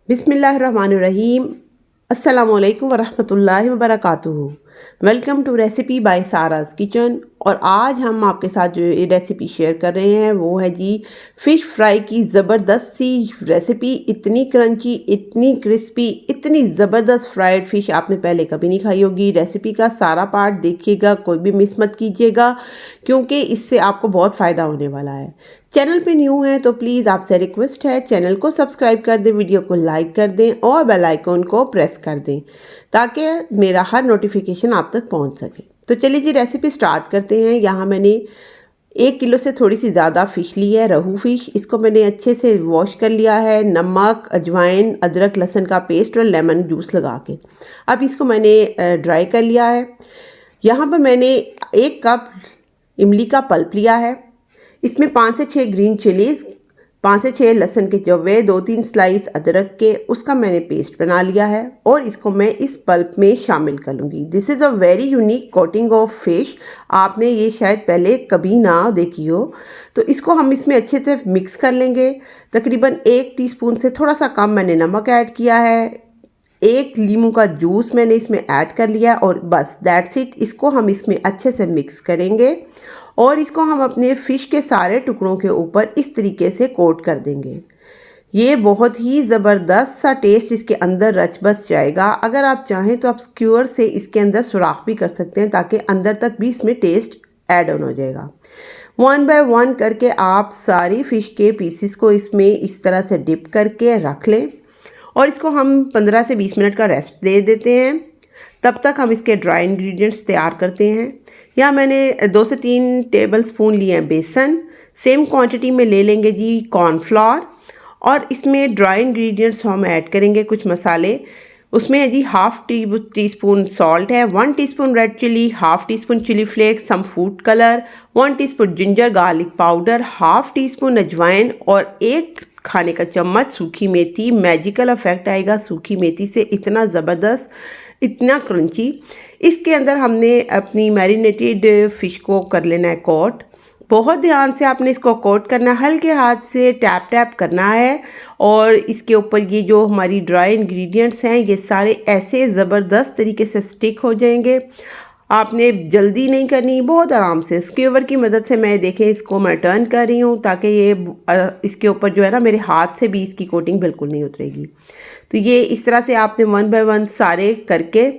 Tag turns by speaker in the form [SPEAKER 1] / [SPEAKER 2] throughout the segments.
[SPEAKER 1] बिस्मिल्लाहिर्रहमानिर्रहीम। अस्सलामुअलैकुम वरहमतुल्लाहि वबरकातुहू। Welcome to recipe by Sara's kitchen. और आज हम आपके साथ जो ये रेसिपी शेयर कर रहे हैं वो है जी फ़िश फ्राई की ज़बरदस्त सी रेसिपी। इतनी क्रंची, इतनी क्रिस्पी, इतनी ज़बरदस्त फ्राइड फ़िश आपने पहले कभी नहीं खाई होगी। रेसिपी का सारा पार्ट देखिएगा, कोई भी मिस मत कीजिएगा क्योंकि इससे आपको बहुत फ़ायदा होने वाला है। चैनल पे न्यू हैं तो प्लीज़ आपसे रिक्वेस्ट है चैनल को सब्सक्राइब कर दें, वीडियो को लाइक कर दें और बेल आइकन को प्रेस कर दें ताकि मेरा हर नोटिफिकेशन आप तक पहुंच सके। तो चलिए जी रेसिपी स्टार्ट करते हैं। यहाँ मैंने 1 किलो से थोड़ी सी ज़्यादा फ़िश ली है, रहू फ़िश। इसको मैंने अच्छे से वॉश कर लिया है, नमक, अजवाइन, अदरक लहसुन का पेस्ट और लेमन जूस लगा के। अब इसको मैंने ड्राई कर लिया है। यहाँ पर मैंने 1 कप इमली का पल्प लिया है। इसमें 5 से 6 ग्रीन चिलीज़, 5 से 6 लहसुन के जवे, 2-3 स्लाइस अदरक के, उसका मैंने पेस्ट बना लिया है और इसको मैं इस पल्प में शामिल कर लूँगी। This is a very unique coating of fish. आपने ये शायद पहले कभी ना देखी हो। तो इसको हम इसमें अच्छे से मिक्स कर लेंगे। तकरीबन 1 टीस्पून से थोड़ा सा कम मैंने नमक ऐड किया है। 1 लीमू का जूस मैंने इसमें ऐड कर लिया और बस दैट्स इट। इसको हम इसमें अच्छे से मिक्स करेंगे और इसको हम अपने फ़िश के सारे टुकड़ों के ऊपर इस तरीके से कोट कर देंगे। ये बहुत ही ज़बरदस्त सा टेस्ट इसके अंदर रच बस जाएगा। अगर आप चाहें तो आप स्क्यूअर से इसके अंदर सुराख भी कर सकते हैं ताकि अंदर तक भी इसमें टेस्ट ऐड ऑन हो जाएगा। 1 बाय 1 करके आप सारी फ़िश के पीसेस को इसमें इस तरह से डिप करके रख लें और इसको हम 15 से 20 मिनट का रेस्ट दे देते हैं। तब तक हम इसके ड्राई इंग्रेडिएंट्स तैयार करते हैं। यहाँ मैंने 2 से 3 टेबल स्पून लिए हैं बेसन। सेम क्वांटिटी में ले लेंगे जी कॉर्नफ्लोर और इसमें ड्राई इंग्रेडिएंट्स हम ऐड करेंगे कुछ मसाले। उसमें है जी हाफ़ टी स्पून सॉल्ट है, 1 teaspoon red chilli, half teaspoon chilli flakes, some food colour, 1 teaspoon ginger garlic powder, half teaspoon अजवाइन और 1 खाने का चम्मच सूखी मेथी। मैजिकल इफेक्ट आएगा सूखी मेथी से, इतना ज़बरदस्त, इतना क्रंची। इसके अंदर हमने अपनी मैरिनेटेड फ़िश को कर लेना है कोट। बहुत ध्यान से आपने इसको कोट करना है, हल्के हाथ से टैप टैप करना है और इसके ऊपर ये जो हमारी ड्राई इंग्रेडिएंट्स हैं ये सारे ऐसे ज़बरदस्त तरीके से स्टिक हो जाएंगे। आपने जल्दी नहीं करनी, बहुत आराम से स्क्यूवर की मदद से मैं देखें इसको मैं टर्न कर रही हूँ ताकि ये इसके ऊपर जो है ना मेरे हाथ से भी इसकी कोटिंग बिल्कुल नहीं उतरेगी। तो ये इस तरह से आपने 1 बाय 1 सारे करके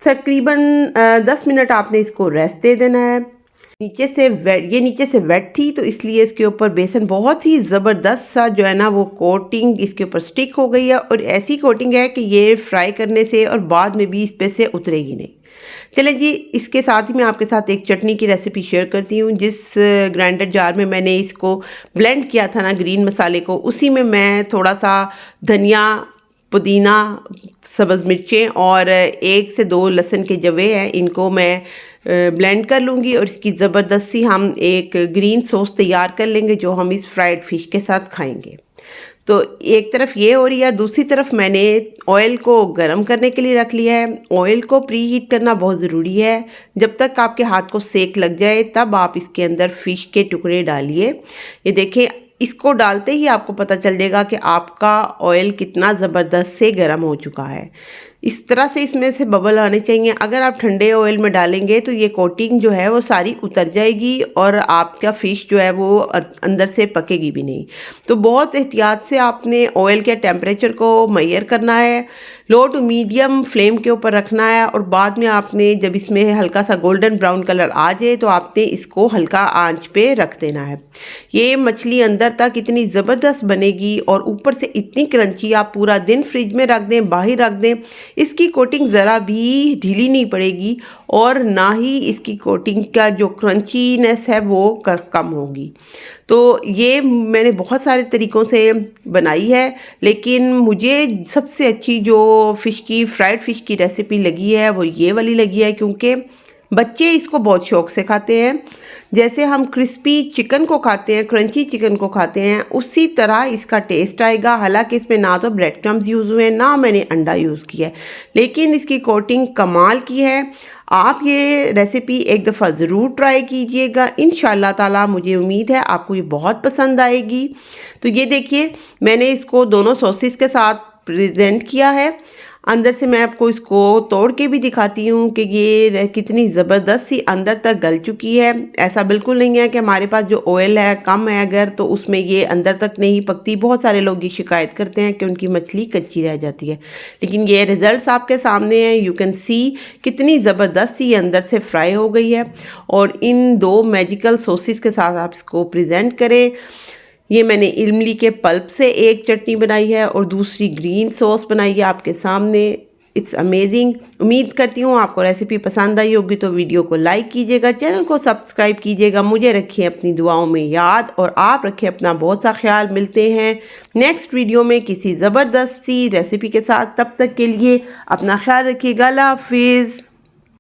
[SPEAKER 1] तकरीबन 10 मिनट आपने इसको रेस्ट दे देना है। नीचे से वेट थी तो इसलिए इसके ऊपर बेसन बहुत ही ज़बरदस्त सा जो है ना वो कोटिंग इसके ऊपर स्टिक हो गई है और ऐसी कोटिंग है कि ये फ्राई करने से और बाद में भी इस पे से उतरेगी नहीं। चलें जी, इसके साथ ही मैं आपके साथ एक चटनी की रेसिपी शेयर करती हूँ। जिस ग्राइंडर जार में मैंने इसको ब्लेंड किया था ना ग्रीन मसाले को, उसी में मैं थोड़ा सा धनिया, पुदीना, सब्ज़ मिर्चें और 1 से 2 लहसुन के जवे हैं, इनको मैं ब्लेंड कर लूँगी और इसकी ज़बरदस्त सी हम एक ग्रीन सॉस तैयार कर लेंगे जो हम इस फ्राइड फ़िश के साथ खाएंगे। तो एक तरफ ये हो रही है, दूसरी तरफ मैंने ऑयल को गरम करने के लिए रख लिया है। ऑयल को प्री हीट करना बहुत ज़रूरी है। जब तक आपके हाथ को सेक लग जाए तब आप इसके अंदर फ़िश के टुकड़े डालिए। ये देखें, इसको डालते ही आपको पता चल जाएगा कि आपका ऑयल कितना ज़बरदस्त से गर्म हो चुका है। इस तरह से इसमें से बबल आने चाहिए। अगर आप ठंडे ऑयल में डालेंगे तो ये कोटिंग जो है वो सारी उतर जाएगी और आपका फ़िश जो है वो अंदर से पकेगी भी नहीं। तो बहुत एहतियात से आपने ऑयल के टेम्परेचर को मेजर करना है, लो टू मीडियम फ्लेम के ऊपर रखना है और बाद में आपने जब इसमें हल्का सा गोल्डन ब्राउन कलर आ जाए तो आपने इसको हल्का आंच पे रख देना है। ये मछली अंदर तक इतनी ज़बरदस्त बनेगी और ऊपर से इतनी क्रंची, आप पूरा दिन फ्रिज में रख दें, बाहर रख दें, इसकी कोटिंग ज़रा भी ढीली नहीं पड़ेगी और ना ही इसकी कोटिंग का जो क्रंचीनेस है वो कम होगी। तो ये मैंने बहुत सारे तरीक़ों से बनाई है, लेकिन मुझे सबसे अच्छी जो फ्राइड फ़िश की रेसिपी लगी है वो ये वाली लगी है क्योंकि बच्चे इसको बहुत शौक़ से खाते हैं। जैसे हम क्रिस्पी चिकन को खाते हैं, क्रंची चिकन को खाते हैं, उसी तरह इसका टेस्ट आएगा। हालांकि इसमें ना तो ब्रेड क्रम्स यूज़ हुए हैं ना मैंने अंडा यूज़ किया है, लेकिन इसकी कोटिंग कमाल की है। आप ये रेसिपी एक दफ़ा ज़रूर ट्राई कीजिएगा, इंशाल्लाह ताला मुझे उम्मीद है आपको ये बहुत पसंद आएगी। तो ये देखिए, मैंने इसको दोनों सॉसेस के साथ प्रेजेंट किया है। अंदर से मैं आपको इसको तोड़ के भी दिखाती हूँ कि ये कितनी ज़बरदस्त सी अंदर तक गल चुकी है। ऐसा बिल्कुल नहीं है कि हमारे पास जो ऑयल है कम है अगर तो उसमें ये अंदर तक नहीं पकती। बहुत सारे लोग ये शिकायत करते हैं कि उनकी मछली कच्ची रह जाती है, लेकिन ये रिज़ल्ट्स आपके सामने हैं। यू कैन सी कितनी ज़बरदस्त सी अंदर से फ्राई हो गई है। और इन दो मैजिकल सॉसेस के साथ आप इसको प्रेजेंट करें। ये मैंने इमली के पल्प से एक चटनी बनाई है और दूसरी ग्रीन सॉस बनाई है आपके सामने। It's amazing. उम्मीद करती हूँ आपको रेसिपी पसंद आई होगी, तो वीडियो को लाइक कीजिएगा, चैनल को सब्सक्राइब कीजिएगा। मुझे रखिए अपनी दुआओं में याद और आप रखिए अपना बहुत सा ख्याल। मिलते हैं नेक्स्ट वीडियो में किसी ज़बरदस्त सी रेसिपी के साथ। तब तक के लिए अपना ख्याल रखिएगा। अल्लाह हाफिज़।